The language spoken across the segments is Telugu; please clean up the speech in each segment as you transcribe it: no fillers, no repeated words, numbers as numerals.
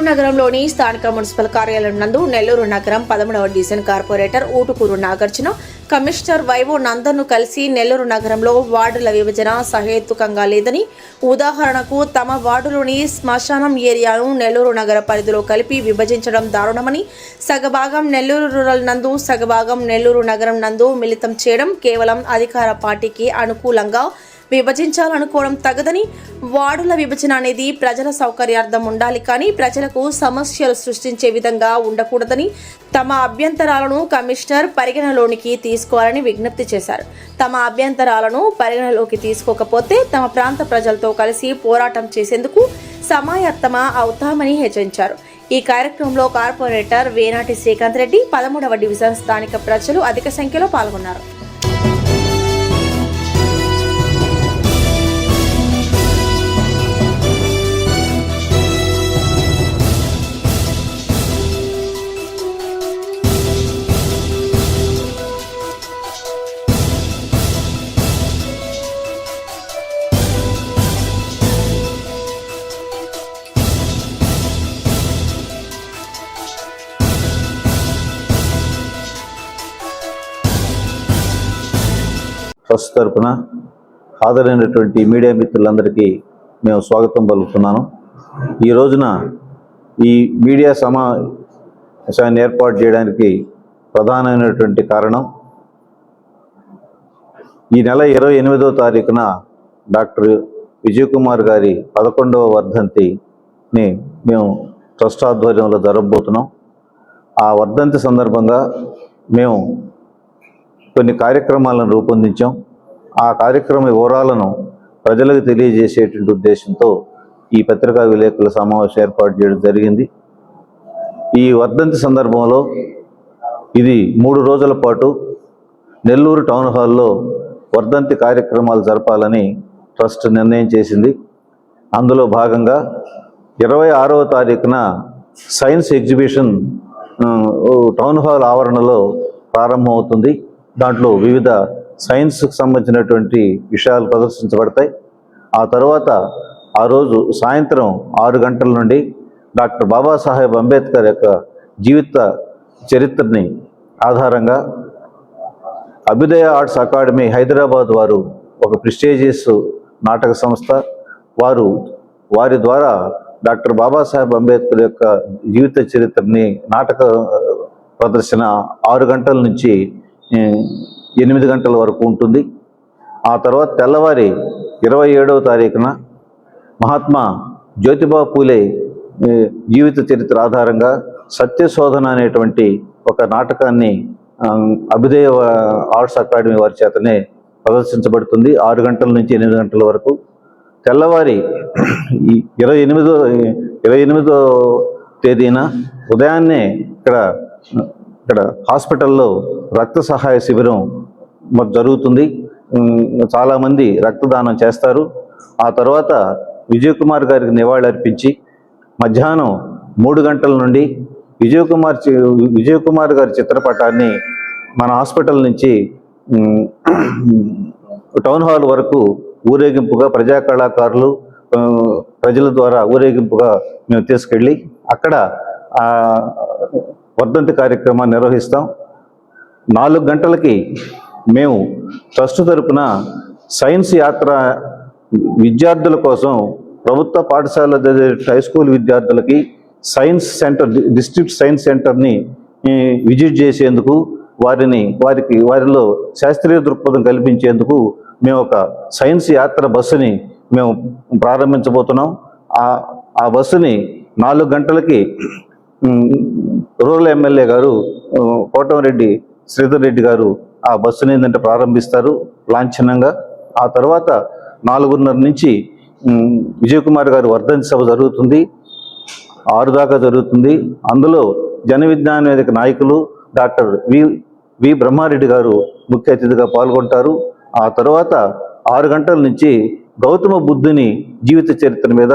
నగరంలోని స్థానిక మున్సిపల్ కార్యాలయం నందు నెల్లూరు నగరం 13వ division corporator Ootukuru Nagarjuna commissioner Y O నందన్ను కలిసి నెల్లూరు నగరంలో వార్డుల విభజన సహేతుకంగా లేదని, ఉదాహరణకు తమ వార్డులోని శ్మశానం ఏరియాను నెల్లూరు నగర పరిధిలో కలిపి విభజించడం దారుణమని, సగభాగం నెల్లూరు రూరల్ నందు సగభాగం నెల్లూరు నగరం నందు మిళితం చేయడం కేవలం అధికార పార్టీకి అనుకూలంగా విభజించాలనుకోవడం తగదని, వార్డుల విభజన అనేది ప్రజల సౌకర్యార్థం ఉండాలి కానీ ప్రజలకు సమస్యలు సృష్టించే విధంగా ఉండకూడదని, తమ అభ్యంతరాలను కమిషనర్ పరిగణలోనికి తీసుకోవాలని విజ్ఞప్తి చేశారు. తమ అభ్యంతరాలను పరిగణలోకి తీసుకోకపోతే తమ ప్రాంత ప్రజలతో కలిసి పోరాటం చేసేందుకు సమాయత్తమ అవుతామని హెచ్చరించారు. ఈ కార్యక్రమంలో కార్పొరేటర్ వేనాటి శ్రీకాంత్ రెడ్డి, 13వ డివిజన్ స్థానిక ప్రజలు అధిక సంఖ్యలో పాల్గొన్నారు. ట్రస్ట్ తరపున హాజరైనటువంటి మీడియా మిత్రులందరికీ మేము స్వాగతం పలుకుతున్నాను. ఈ రోజున ఈ మీడియా సమావేశాన్ని ఏర్పాటు చేయడానికి ప్రధానమైనటువంటి కారణం, ఈ నెల 28వ తారీఖున డాక్టర్ విజయ్ కుమార్ గారి 11వ వర్ధంతిని మేము ట్రస్ట్ ఆధ్వర్యంలో జరగబోతున్నాం. ఆ వర్ధంతి సందర్భంగా మేము కొన్ని కార్యక్రమాలను రూపొందించాం. ఆ కార్యక్రమ వివరాలను ప్రజలకు తెలియజేసేటువంటి ఉద్దేశంతో ఈ పత్రికా విలేకరుల సమావేశం ఏర్పాటు చేయడం జరిగింది. ఈ వర్ధంతి సందర్భంలో ఇది 3 రోజుల పాటు నెల్లూరు టౌన్ హాల్లో వర్ధంతి కార్యక్రమాలు జరపాలని ట్రస్ట్ నిర్ణయం చేసింది. అందులో భాగంగా 26వ తారీఖున సైన్స్ ఎగ్జిబిషన్ టౌన్ హాల్ ఆవరణలో ప్రారంభమవుతుంది. దాంట్లో వివిధ సైన్స్కి సంబంధించినటువంటి విషయాలు ప్రదర్శించబడతాయి. ఆ తర్వాత ఆ రోజు సాయంత్రం 6 గంటల నుండి డాక్టర్ బాబాసాహెబ్ అంబేద్కర్ యొక్క జీవిత చరిత్రని ఆధారంగా అభ్యుదయ ఆర్ట్స్ అకాడమీ హైదరాబాద్ వారు ఒక ప్రెస్టీజియస్ నాటక సంస్థ, వారి ద్వారా డాక్టర్ బాబాసాహెబ్ అంబేద్కర్ యొక్క జీవిత చరిత్రని నాటక ప్రదర్శన 6 గంటల నుంచి 8 గంటల వరకు ఉంటుంది. ఆ తర్వాత తెల్లవారి 27వ తారీఖున మహాత్మా జ్యోతిబా పూలే జీవిత చరిత్ర ఆధారంగా సత్యశోధన అనేటువంటి ఒక నాటకాన్ని అభ్యుదయ ఆర్ట్స్ అకాడమీ వారి చేతనే ప్రదర్శించబడుతుంది 6 గంటల నుంచి 8 గంటల వరకు. తెల్లవారి 28వ తేదీన ఉదయాన్నే ఇక్కడ హాస్పిటల్లో రక్త సహాయ శిబిరం జరుగుతుంది. చాలామంది రక్తదానం చేస్తారు. ఆ తర్వాత విజయ్ కుమార్ గారికి నివాళి అర్పించి మధ్యాహ్నం 3 గంటల నుండి విజయ్ కుమార్ గారి చిత్రపటాన్ని మన హాస్పిటల్ నుంచి టౌన్ హాల్ వరకు ఊరేగింపుగా ప్రజా కళాకారులు ప్రజల ద్వారా ఊరేగింపుగా మేము తీసుకెళ్ళి అక్కడ వర్ధంతి కార్యక్రమాన్ని నిర్వహిస్తాం. 4 గంటలకి మేము ట్రస్ట్ తరపున సైన్స్ యాత్ర విద్యార్థుల కోసం ప్రభుత్వ పాఠశాల హై స్కూల్ విద్యార్థులకి సైన్స్ సెంటర్, డిస్ట్రిక్ట్ సైన్స్ సెంటర్ని విజిట్ చేసేందుకు, వారిలో శాస్త్రీయ దృక్పథం కల్పించేందుకు మేము ఒక సైన్స్ యాత్ర బస్సుని మేము ప్రారంభించబోతున్నాం. ఆ బస్సుని 4 గంటలకి రూరల్ ఎమ్మెల్యే గారు కోటమిరెడ్డి శ్రీధర్ రెడ్డి గారు ఆ బస్సుని ఏంటంటే ప్రారంభిస్తారు లాంఛనంగా. ఆ తర్వాత 4:30 నుంచి విజయ్ కుమార్ గారు వర్ధంతి సభ జరుగుతుంది. 6 దాకా జరుగుతుంది. అందులో జన విజ్ఞాన వేదిక నాయకులు డాక్టర్ వి బ్రహ్మారెడ్డి గారు ముఖ్య అతిథిగా పాల్గొంటారు. ఆ తర్వాత 6 గంటల నుంచి గౌతమ బుద్ధుని జీవిత చరిత్ర మీద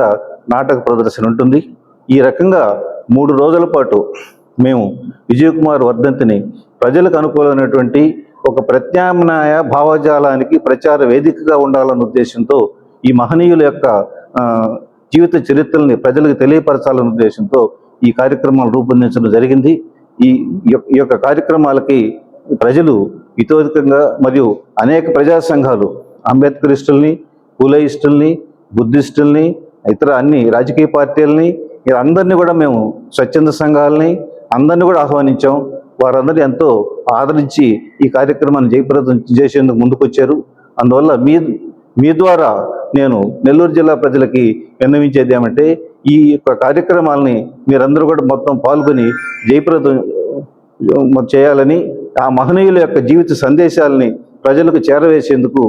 నాటక ప్రదర్శన ఉంటుంది. ఈ రకంగా 3 రోజుల పాటు మేము విజయ్ కుమార్ వర్ధంతిని ప్రజలకు అనుకూలమైనటువంటి ఒక ప్రత్యామ్నాయ భావజాలానికి ప్రచార వేదికగా ఉండాలన్న ఉద్దేశంతో ఈ మహనీయుల యొక్క జీవిత చరిత్రల్ని ప్రజలకు తెలియపరచాలన్న ఉద్దేశంతో ఈ కార్యక్రమాలు రూపొందించడం జరిగింది. ఈ యొక్క కార్యక్రమాలకి ప్రజలు ఇతోధికంగా మరియు అనేక ప్రజా సంఘాలు అంబేద్కరిస్టుల్ని, పూలేయిస్టుల్ని, బుద్ధిస్టుల్ని, ఇతర అన్ని రాజకీయ పార్టీలని అందరినీ కూడా మేము స్వచ్ఛంద సంఘాలని అందరినీ కూడా ఆహ్వానించాం. వారందరూ ఎంతో ఆదరించి ఈ కార్యక్రమాన్ని జయప్రదం చేసేందుకు ముందుకొచ్చారు. అందువల్ల మీ ద్వారా నేను నెల్లూరు జిల్లా ప్రజలకి విన్నవించేది ఏమంటే, ఈ యొక్క కార్యక్రమాలని మీరందరూ కూడా మొత్తం పాల్గొని జయప్రదం చేయాలని, ఆ మహనీయుల యొక్క జీవిత సందేశాలని ప్రజలకు చేరవేసేందుకు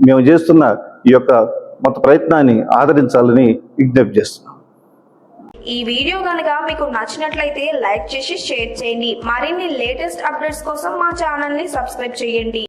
మేము చేస్తున్న ఈ యొక్క మొత్తం ప్రయత్నాన్ని ఆదరించాలని విజ్ఞప్తి చేస్తున్నాం. ఈ వీడియో కనుక మీకు నచ్చినట్లయితే లైక్ చేసి షేర్ చేయండి. మరిన్ని లేటెస్ట్ అప్డేట్స్ కోసం మా ఛానల్ ని సబ్స్క్రైబ్ చేయండి.